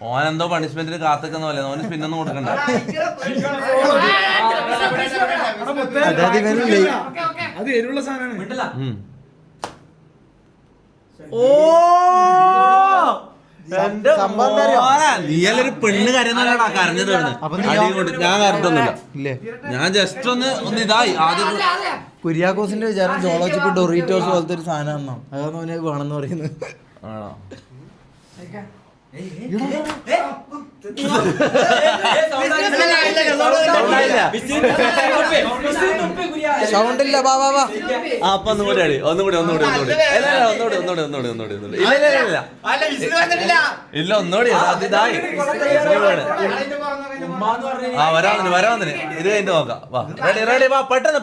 ഓനെന്തോ പണിഷ്മെന്റിന് കാത്തിക്കുന്ന പോലെ ഓന് സ്പിന്നൊന്നും കൊടുക്കണ്ട. അത് എരിവുള്ള സാധനമാണ്. നീയല്ലൊരു പെണ്ണ് കരയുന്നല്ലോടാ കരഞ്ഞത്. ഞാൻ കരഞ്ഞൊന്നുമില്ല, ഞാൻ ജസ്റ്റ് ഒന്ന് ഇതായി. ആദ്യം കുര്യാക്കോസിന്റെ വിചാരം ജോളോച്ചിപ്പ് ഡൊറീറ്റോസ് പോലത്തെ ഒരു സാധനം അതാണ് അവനെ വേണമെന്ന് പറയുന്നത്. ആണോ? സൗണ്ട് ഇല്ല. അപ്പൊ ഒന്നുകൂടി അടി, ഒന്നുകൂടി ഇല്ല ഒന്നുകൂടി ഇതായി. വരാന്നിന് ഇത് കഴിഞ്ഞിട്ട് നോക്കാം. വാ റെഡി വാ, പെട്ടെന്ന്